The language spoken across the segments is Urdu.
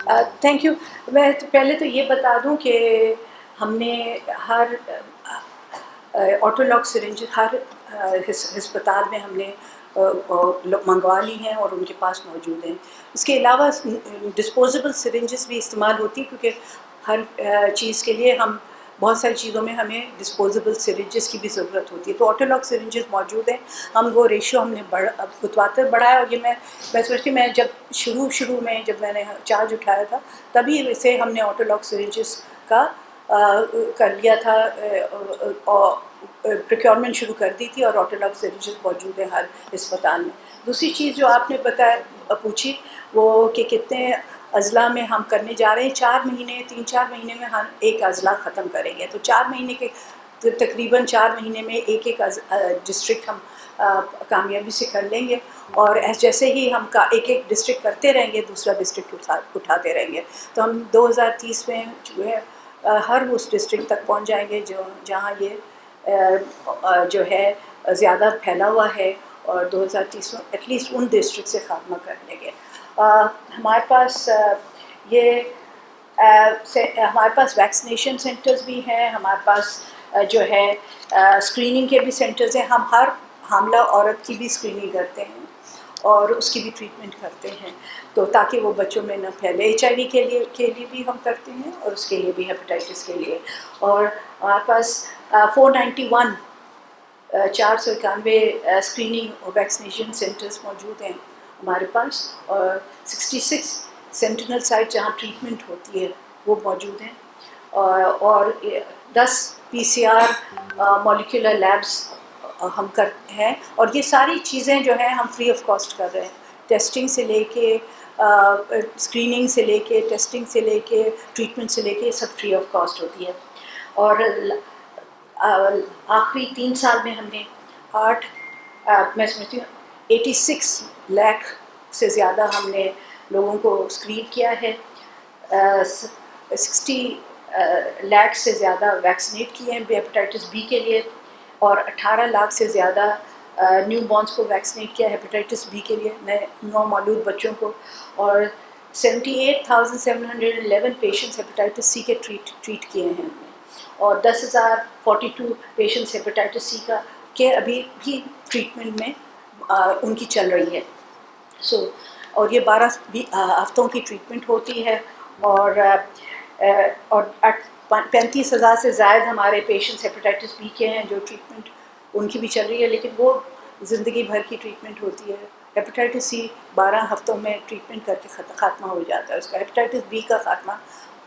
Thank you. میں پہلے تو یہ بتا دوں کہ ہم نے ہر آٹولاک سرنج ہر ہسپتال میں ہم نے منگوا لی ہیں اور ان کے پاس موجود ہیں. اس کے علاوہ ڈسپوزیبل سرنجز بھی استعمال ہوتی ہیں کیونکہ ہر چیز کے لیے ہم بہت ساری چیزوں میں ہمیں ڈسپوزیبل سرنجز کی بھی ضرورت ہوتی ہے. تو آٹولاک سرنجز موجود ہیں. ہم وہ ریشو ہم نے متواتر بڑھایا. اور یہ میں سوچتی میں جب شروع میں جب میں نے چارج اٹھایا تھا تبھی سے ہم نے آٹولاک سرنجز کا کر لیا تھا، پروکیورمنٹ شروع کر دی تھی، اور آٹولاک سرنجز موجود ہیں ہر اسپتال میں. دوسری چیز جو آپ نے پوچھی وہ کہ کتنے اضلاع میں ہم کرنے جا رہے ہیں. 3-4 مہینے میں ہم ایک اضلاع ختم کریں گے. تو 4 مہینے کے تقریباً 4 مہینے میں ایک ڈسٹرکٹ ہم کامیابی سے کر لیں گے. اور جیسے ہی ہم ایک ڈسٹرکٹ کرتے رہیں گے دوسرا ڈسٹرکٹ اٹھاتے رہیں گے. تو ہم 2030 میں جو ہے ہر اس ڈسٹرکٹ تک پہنچ جائیں گے جہاں یہ جو ہے زیادہ پھیلا ہوا ہے. اور 2030 میں ایٹ لیسٹ ان ڈسٹرکٹ سے خاتمہ کر لیں گے. ہمارے پاس ہمارے پاس ویکسینیشن سینٹرز بھی ہیں. ہمارے پاس جو ہے اسکریننگ کے بھی سینٹرز ہیں. ہم ہر حاملہ عورت کی بھی اسکریننگ کرتے ہیں اور اس کی بھی ٹریٹمنٹ کرتے ہیں تو تاکہ وہ بچوں میں نہ پھیلے. HIV کے لیے بھی ہم کرتے ہیں اور اس کے لیے بھی ہیپاٹائٹس کے لیے. اور ہمارے پاس 491 اسکریننگ اور ویکسینیشن سینٹرز موجود ہیں ہمارے پاس. اور 66 سینٹینل سائٹ جہاں ٹریٹمنٹ ہوتی ہے وہ موجود ہیں. اور 10 PCR مولیکولر لیبس ہم کرتے ہیں. اور یہ ساری چیزیں جو ہیں ہم فری آف کاسٹ کر رہے ہیں. ٹیسٹنگ سے لے کے اسکریننگ سے لے کے ٹیسٹنگ سے لے کے ٹریٹمنٹ سے لے کے سب فری آف کاسٹ ہوتی ہے. اور آخری 3 سال میں ہم نے میں سمجھتی ہوں 86 لاکھ سے زیادہ ہم نے لوگوں کو اسکرین کیا ہے. 60 لاکھ سے زیادہ ویکسینیٹ کیے ہیں ہیپاٹائٹس B کے لیے. اور 18 لاکھ سے زیادہ نیو بورنس کو ویکسینیٹ کیا ہیپاٹائٹس B کے لیے، نئے نومولود بچوں کو. اور 78,711 پیشنٹس ہیپاٹائٹس C کے ٹریٹ کیے ہیں. اور 10,042 پیشنٹس ہیپاٹائٹس C کے ابھی بھی ٹریٹمنٹ میں ان کی چل رہی ہے. اور یہ 12 ہفتوں کی ٹریٹمنٹ ہوتی ہے. اور 35,000 سے زائد ہمارے پیشنٹس ہیپاٹائٹس B کے ہیں جو ٹریٹمنٹ ان کی بھی چل رہی ہے، لیکن وہ زندگی بھر کی ٹریٹمنٹ ہوتی ہے. ہیپاٹائٹس C 12 ہفتوں میں ٹریٹمنٹ کر کے خاتمہ ہو جاتا ہے اس کا. ہیپاٹائٹس B کا خاتمہ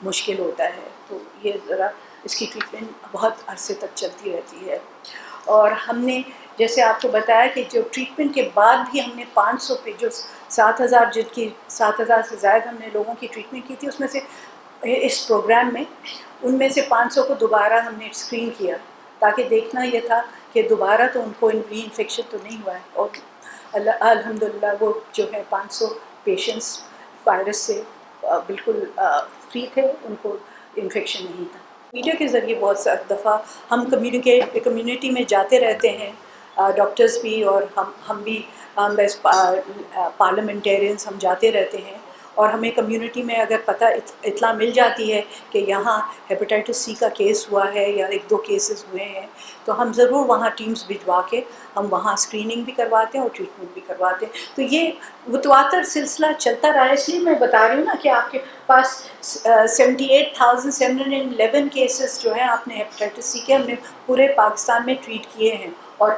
مشکل ہوتا ہے. تو یہ ذرا اس کی ٹریٹمنٹ بہت عرصے تک چلتی رہتی ہے. اور ہم نے جیسے آپ کو بتایا کہ جو ٹریٹمنٹ کے بعد بھی ہم نے 500 پہ جو 7,000 جن کی 7,000 سے زائد ہم نے لوگوں کی ٹریٹمنٹ کی تھی، اس میں سے اس پروگرام میں ان میں سے 500 کو دوبارہ ہم نے اسکرین کیا تاکہ دیکھنا یہ تھا کہ دوبارہ تو ان کو ری انفیکشن تو نہیں ہوا ہے. اور الحمدللہ وہ جو ہے 500 پیشنٹس وائرس سے بالکل فری تھے، ان کو انفیکشن نہیں تھا. میڈیا کے ذریعے بہت دفعہ ہم کمیونٹی میں جاتے رہتے ہیں، ڈاکٹرز بھی اور ہم بھی پارلیمنٹیرینس ہم جاتے رہتے ہیں. اور ہمیں کمیونٹی میں اگر اطلاع مل جاتی ہے کہ یہاں ہیپاٹائٹس C کا کیس ہوا ہے یا 1-2 کیسز ہوئے ہیں تو ہم ضرور وہاں ٹیمز بھجوا کے ہم وہاں اسکریننگ بھی کرواتے ہیں اور ٹریٹمنٹ بھی کرواتے ہیں. تو یہ متواتر سلسلہ چلتا رہا ہے. اس لیے میں بتا رہی ہوں نا کہ آپ کے پاس 78,711 کیسز جو ہیں آپ نے ہیپاٹائٹس C کے ہم نے پورے پاکستان میں ٹریٹ کیے ہیں. اور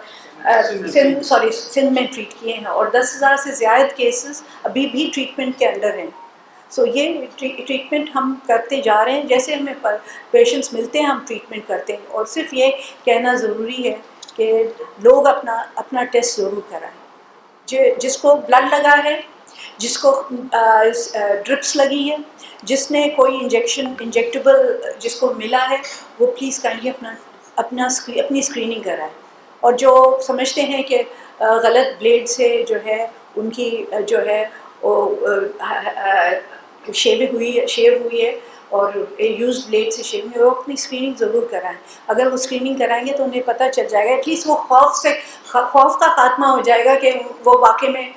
سندھ میں ٹریٹ کیے ہیں. اور 10,000 سے زیادہ کیسز ابھی بھی ٹریٹمنٹ کے انڈر ہیں. یہ ٹریٹمنٹ ہم کرتے جا رہے ہیں. جیسے ہمیں پیشنٹس ملتے ہیں ہم ٹریٹمنٹ کرتے ہیں. اور صرف یہ کہنا ضروری ہے کہ لوگ اپنا ٹیسٹ ضرور کرائیں. جس کو بلڈ لگا ہے، جس کو ڈرپس لگی ہے، جس نے کوئی انجیکٹیبل جس کو ملا ہے، وہ پلیز کائنڈلی اپنی اسکریننگ کرائیں. اور جو سمجھتے ہیں کہ غلط بلیڈ سے جو ہے ان کی جو ہے شیو ہوئی ہے اور یوز بلیڈ سے شیو ہوئی ہے، وہ اپنی اسکریننگ ضرور کرائیں. اگر وہ اسکریننگ کرائیں گے تو انہیں پتہ چل جائے گا. ایٹ لیسٹ وہ خوف کا خاتمہ ہو جائے گا کہ وہ واقعی میں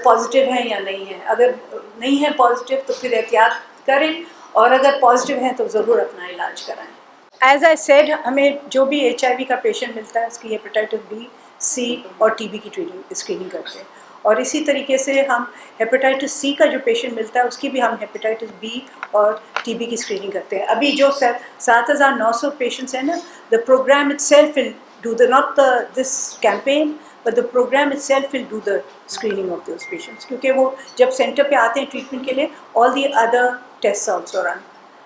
پازیٹیو ہیں یا نہیں ہیں. اگر نہیں ہے پازیٹیو تو پھر احتیاط کریں, اور اگر پازیٹیو ہیں تو ضرور اپنا علاج کرائیں. ایز آئی سیڈ, ہمیں جو بھی HIV کا پیشنٹ ملتا ہے اس کی ہیپیٹائٹس بی, سی اور TB کی اسکریننگ کرتے ہیں, اور اسی طریقے سے ہم ہیپیٹائٹس سی کا جو پیشنٹ ملتا ہے اس کی بھی ہم ہیپیٹائٹس بی اور TB کی اسکریننگ کرتے ہیں. ابھی جو 7,900 پیشنٹس ہیں نا, the program itself will do the not this campaign but the program itself will do the screening of those patients, کیونکہ وہ جب سینٹر پہ آتے ہیں ٹریٹمنٹ کے لیے all the other tests also run.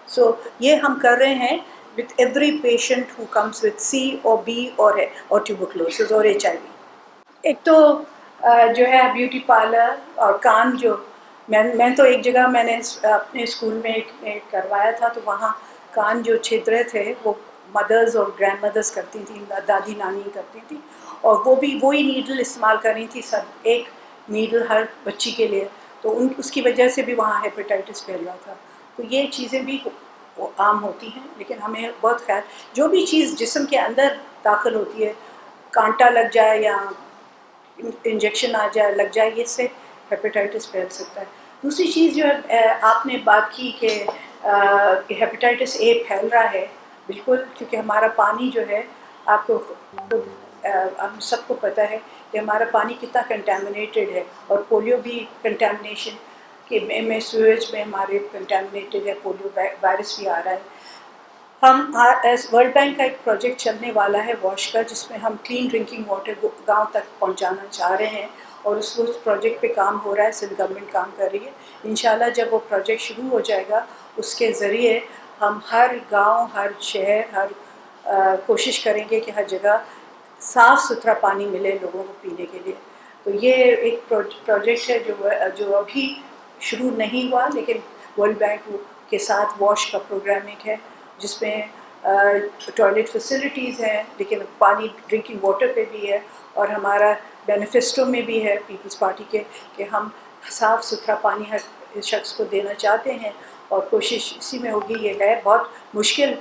So یہ ہم کر رہے ہیں with every patient who comes with C or B or tuberculosis or HIV. ایک تو جو ہے بیوٹی پارلر اور کان, جو میں تو ایک جگہ میں نے اپنے اسکول میں ایک کروایا تھا, تو وہاں کان جو چھیدرے تھے وہ مدرز اور گرینڈ مدرز کرتی تھیں, دادی نانی کرتی تھیں, اور وہ بھی وہی نیڈل استعمال کر رہی تھی, سب ایک نیڈل ہر بچی کے لیے, تو اس کی وجہ سے بھی وہاں ہیپیٹائٹس پھیل رہا تھا. تو یہ چیزیں بھی عام ہوتی ہیں, لیکن ہمیں بہت خیال, جو بھی چیز جسم کے اندر داخل ہوتی ہے, کانٹا لگ جائے یا انجیکشن آ جائے لگ جائے, اس سے ہیپیٹائٹس پھیل سکتا ہے. دوسری چیز جو ہے آپ نے بات کی کہ ہیپیٹائٹس اے پھیل رہا ہے, بالکل, کیونکہ ہمارا پانی جو ہے, آپ کو خود ہم سب کو پتہ ہے کہ ہمارا پانی کتنا کنٹامنیٹڈ ہے, اور پولیو بھی کنٹامنیشن کہ میں سویج میں ہمارے کنٹامنیٹڈ ہے, پولیو وائرس بھی آ رہا ہے. ہم ورلڈ بینک کا ایک پروجیکٹ چلنے والا ہے واش کا, جس میں ہم کلین ڈرنکنگ واٹر گاؤں تک پہنچانا چاہ رہے ہیں, اور اس پروجیکٹ پہ کام ہو رہا ہے, سندھ گورنمنٹ کام کر رہی ہے. انشاءاللہ جب وہ پروجیکٹ شروع ہو جائے گا, اس کے ذریعے ہم ہر گاؤں, ہر شہر, ہر کوشش کریں گے کہ ہر جگہ صاف ستھرا پانی ملے لوگوں کو پینے کے لیے. تو یہ ایک پروجیکٹ ہے جو ابھی شروع نہیں ہوا, لیکن ورلڈ بینک کے ساتھ واش کا پروگرام ایک ہے, جس میں ٹوائلٹ فیسلٹیز ہیں, لیکن پانی ڈرنکنگ واٹر پہ بھی ہے, اور ہمارا مینیفیسٹو میں بھی ہے پیپلز پارٹی کے کہ ہم صاف ستھرا پانی ہر شخص کو دینا چاہتے ہیں, اور کوشش اسی میں ہوگی. یہ ہے بہت مشکل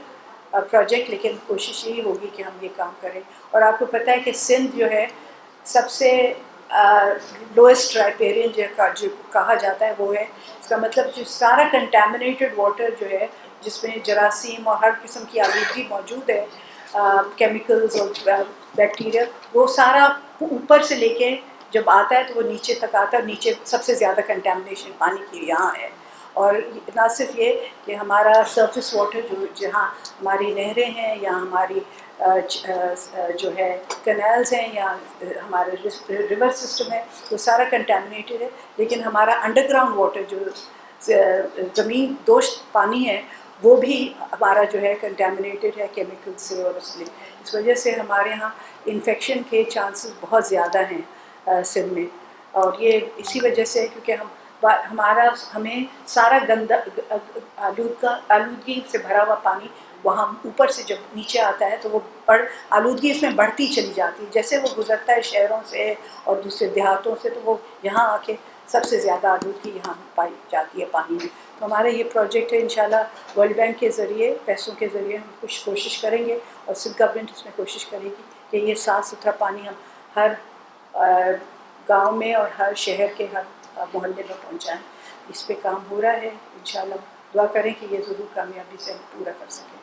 پروجیکٹ, لیکن کوشش یہی ہوگی کہ ہم یہ کام کریں. اور آپ کو پتہ ہے کہ سندھ جو ہے سب سے لوئسٹ رائپیرین جو کہا جاتا ہے وہ ہے, اس کا مطلب جو سارا کنٹامنیٹڈ واٹر جو ہے, جس میں جراثیم اور ہر قسم کی آلودگی موجود ہے, کیمیکلز اور بیکٹیریا, وہ سارا اوپر سے لے کے جب آتا ہے تو وہ نیچے تک آتا ہے. نیچے سب سے زیادہ کنٹامنیشن پانی کی یہاں ہے. اور نہ صرف یہ کہ ہمارا سرفیس واٹر جہاں ہماری نہریں ہیں یا ہماری جو ہے کینالز ہیں یا ہمارے ریور سسٹم ہے, وہ سارا کنٹامنیٹڈ ہے. لیکن ہمارا انڈر گراؤنڈ واٹر جو زمین دوش پانی ہے, وہ بھی ہمارا جو ہے کنٹامنیٹڈ ہے کیمیکل سے, اور اس وجہ سے ہمارے یہاں انفیکشن کے چانسز بہت زیادہ ہیں سندھ میں. اور یہ اسی وجہ سے کیونکہ ہمیں سارا گندا آلودگی سے بھرا ہوا پانی وہاں اوپر سے جب نیچے آتا ہے تو وہ آلودگی اس میں بڑھتی چلی جاتی ہے. جیسے وہ گزرتا ہے شہروں سے اور دوسرے دیہاتوں سے, تو وہ یہاں آ کے سب سے زیادہ آلودگی یہاں پائی جاتی ہے پانی میں. تو ہمارا یہ پروجیکٹ ہے, انشاءاللہ ورلڈ بینک کے ذریعے, پیسوں کے ذریعے ہم کچھ کوشش کریں گے, اور سندھ گورنمنٹ اس میں کوشش کرے گی کہ یہ صاف ستھرا پانی ہم ہر گاؤں میں اور ہر شہر کے ہر محلے میں پہنچائیں. اس پہ کام ہو رہا ہے, انشاءاللہ دعا کریں کہ یہ ضرور کامیابی سے ہم پورا کر سکیں.